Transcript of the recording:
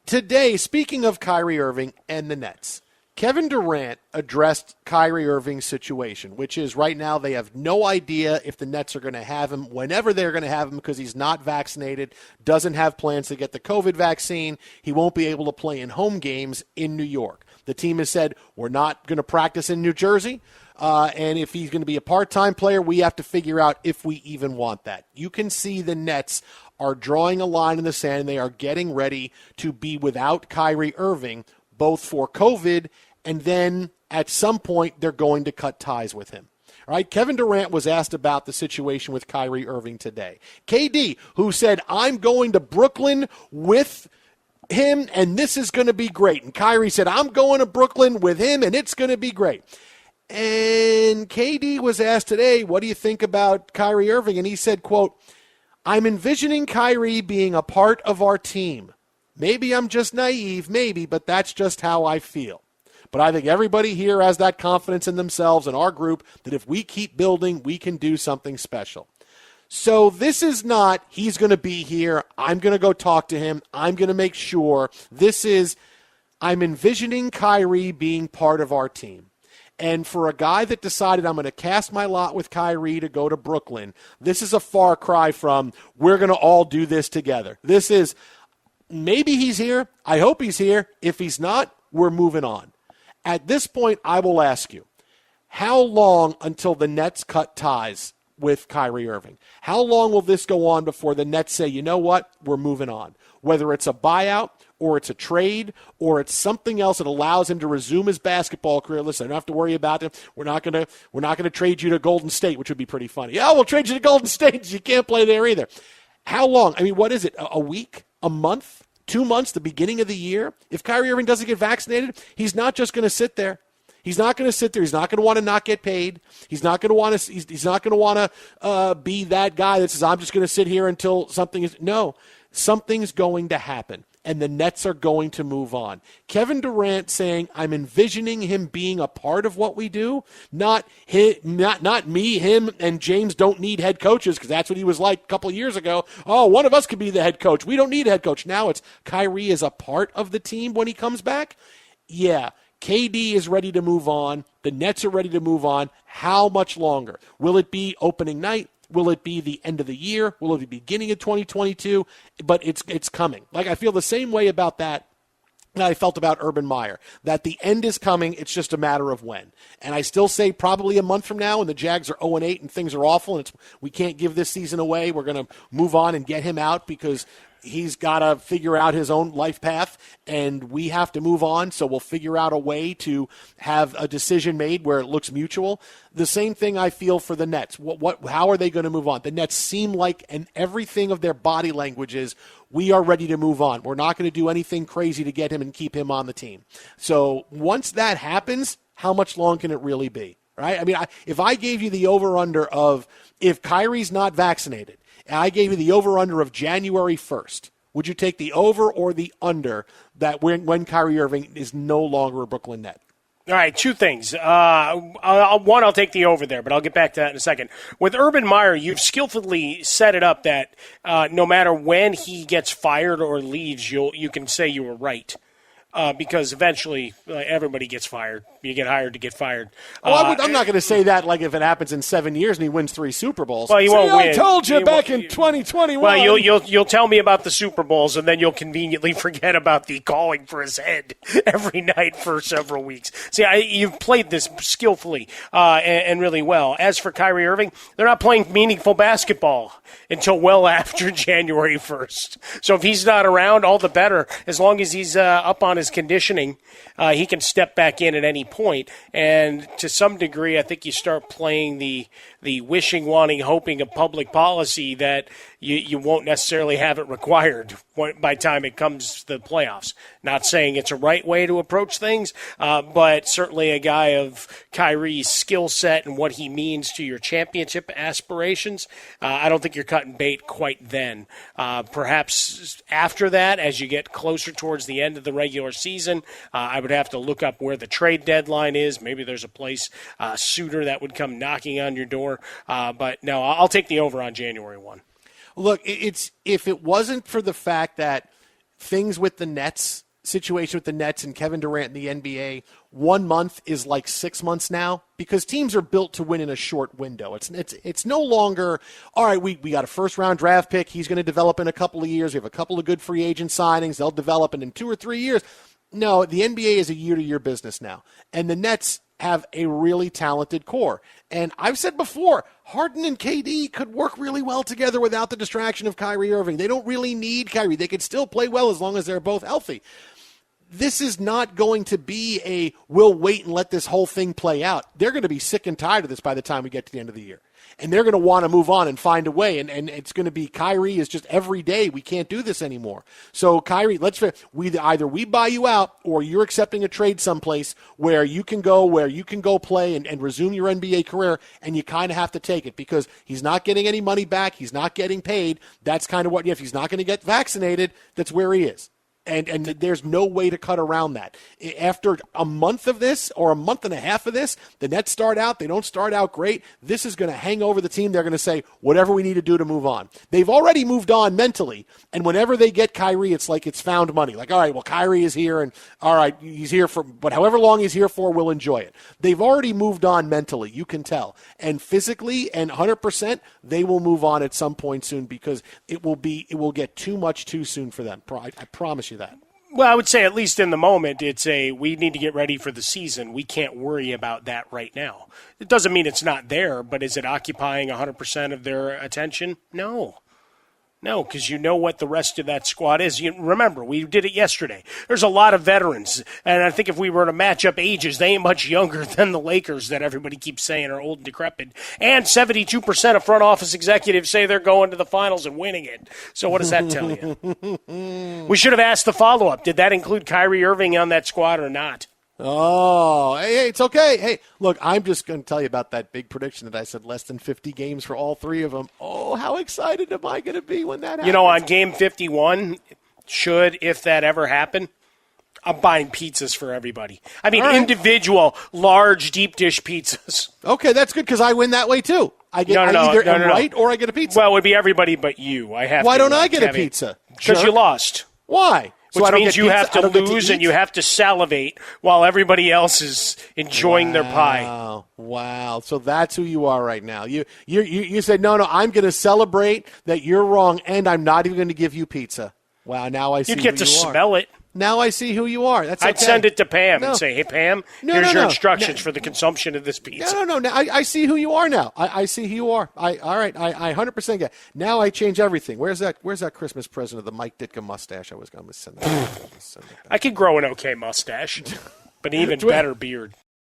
Today, speaking of Kyrie Irving and the Nets, Kevin Durant addressed Kyrie Irving's situation, which is right now they have no idea if the Nets are going to have him, whenever they're going to have him, because he's not vaccinated, doesn't have plans to get the COVID vaccine. He won't be able to play in home games in New York. The team has said, we're not going to practice in New Jersey, and if he's going to be a part-time player, we have to figure out if we even want that. You can see the Nets are drawing a line in the sand, and they are getting ready to be without Kyrie Irving, both for COVID, and then at some point they're going to cut ties with him. All right, Kevin Durant was asked about the situation with Kyrie Irving today. KD, who said, I'm going to Brooklyn with him, and this is going to be great. And Kyrie said, I'm going to Brooklyn with him, and it's going to be great. And KD was asked today, what do you think about Kyrie Irving? And he said, quote, I'm envisioning Kyrie being a part of our team. Maybe I'm just naive, maybe, but that's just how I feel. But I think everybody here has that confidence in themselves and our group that if we keep building, we can do something special. So this is not, he's going to be here, I'm going to go talk to him, I'm going to make sure. This is, I'm envisioning Kyrie being part of our team. And for a guy that decided I'm going to cast my lot with Kyrie to go to Brooklyn, this is a far cry from we're going to all do this together. This is maybe he's here. I hope he's here. If he's not, we're moving on. At this point, I will ask you, how long until the Nets cut ties with Kyrie Irving? How long will this go on before the Nets say, you know what, we're moving on? Whether it's a buyout or it's a trade, or it's something else that allows him to resume his basketball career. Listen, I don't have to worry about him. We're not going to trade you to Golden State, which would be pretty funny. Yeah, we'll trade you to Golden State. You can't play there either. How long? I mean, what is it? A week? A month? 2 months? The beginning of the year? If Kyrie Irving doesn't get vaccinated, he's not just going to sit there. He's not going to sit there. He's not going to want to not get paid. He's not going to want to. He's not going to want to be that guy that says, "I'm just going to sit here until something is." No, something's going to happen, and the Nets are going to move on. Kevin Durant saying, "I'm envisioning him being a part of what we do." Not me, him, and James don't need head coaches because that's what he was like a couple of years ago. Oh, one of us could be the head coach. We don't need a head coach. Now it's Kyrie is a part of the team when he comes back. Yeah. KD is ready to move on. The Nets are ready to move on. How much longer? Will it be opening night? Will it be the end of the year? Will it be beginning of 2022? But it's coming. Like, I feel the same way about that I felt about Urban Meyer, that the end is coming. It's just a matter of when. And I still say probably a month from now when the Jags are 0-8 and things are awful and we can't give this season away. We're going to move on and get him out because he's got to figure out his own life path, and we have to move on, so we'll figure out a way to have a decision made where it looks mutual. The same thing I feel for the Nets. How are they going to move on? The Nets seem like, and everything of their body language is, we are ready to move on. We're not going to do anything crazy to get him and keep him on the team. So once that happens, how much long can it really be? Right? I mean, if I gave you the over-under of if Kyrie's not vaccinated, and I gave you the over-under of January 1st, would you take the over or the under that when Kyrie Irving is no longer a Brooklyn Net? All right, two things. I'll take the over there, but I'll get back to that in a second. With Urban Meyer, you've skillfully set it up that no matter when he gets fired or leaves, you can say you were right. Because eventually everybody gets fired. You get hired to get fired. I'm not going to say that like if it happens in 7 years and he wins 3 Super Bowls. Well, he won't win. I told you back in 2021. Well, you'll tell me about the Super Bowls, and then you'll conveniently forget about the calling for his head every night for several weeks. See, you've played this skillfully and really well. As for Kyrie Irving, they're not playing meaningful basketball until well after January 1st. So if he's not around, all the better. As long as he's up on his conditioning, he can step back in at any point. And to some degree, I think you start playing the wishing, wanting, hoping of public policy that you won't necessarily have it required by the time it comes to the playoffs. Not saying it's a right way to approach things, but certainly a guy of Kyrie's skill set and what he means to your championship aspirations, I don't think you're cutting bait quite then. Perhaps after that, as you get closer towards the end of the regular season, I would have to look up where the trade deadline is. Maybe there's a place suitor that would come knocking on your door. But no, I'll take the over on January 1. Look, it's if it wasn't for the fact that things with the Nets, situation with the Nets and Kevin Durant in the NBA, 1 month is like 6 months now because teams are built to win in a short window. It's no longer, all right, we got a first-round draft pick. He's going to develop in a couple of years. We have a couple of good free agent signings. They'll develop in 2 or 3 years. No, the NBA is a year-to-year business now. And the Nets have a really talented core. And I've said before, Harden and KD could work really well together without the distraction of Kyrie Irving. They don't really need Kyrie. They could still play well as long as they're both healthy. This is not going to be a we'll wait and let this whole thing play out. They're going to be sick and tired of this by the time we get to the end of the year. And they're going to want to move on and find a way. And it's going to be Kyrie is just every day we can't do this anymore. So Kyrie, either we buy you out or you're accepting a trade someplace where you can go play and resume your NBA career, and you kind of have to take it because he's not getting any money back. He's not getting paid. That's kind of what, if he's not going to get vaccinated, that's where he is. And there's no way to cut around that. After a month of this or a month and a half of this, the Nets start out. They don't start out great. This is going to hang over the team. They're going to say, whatever we need to do to move on. They've already moved on mentally, and whenever they get Kyrie, it's like it's found money. Like, all right, well, Kyrie is here, and all right, he's here but however long he's here for, we'll enjoy it. They've already moved on mentally, you can tell. And physically and 100%, they will move on at some point soon because it will get too much too soon for them. I promise you that. Well, I would say at least in the moment, we need to get ready for the season. We can't worry about that right now. It doesn't mean it's not there, but is it occupying 100% of their attention? No. No, because you know what the rest of that squad is. Remember, we did it yesterday. There's a lot of veterans, and I think if we were to match up ages, they ain't much younger than the Lakers that everybody keeps saying are old and decrepit. And 72% of front office executives say they're going to the finals and winning it. So what does that tell you? We should have asked the follow-up. Did that include Kyrie Irving on that squad or not? Oh, hey, it's okay. Hey, look, I'm just going to tell you about that big prediction that I said less than 50 games for all three of them. Oh, how excited am I going to be when that happens? You know, on game 51, if that ever happen, I'm buying pizzas for everybody. I mean, individual, large, deep dish pizzas. Okay, that's good because I win that way too. I either am right or I get a pizza. Well, it would be everybody but you. Why don't I get a pizza? Because you lost. Why? Which means you have to lose and you have to salivate while everybody else is enjoying their pie. Wow. So that's who you are right now. You said, no, I'm going to celebrate that you're wrong, and I'm not even going to give you pizza. Wow, now I see who you are. You'd get to smell it. Now I see who you are. That's okay. I'd send it to Pam and say, hey, Pam, here's your instructions for the consumption of this pizza. No. Now, I see who you are now. I see who you are. All right. I 100% get it. Now I change everything. Where's that Christmas present of the Mike Ditka mustache? I was going to send that. I could grow an okay mustache, but even better beard.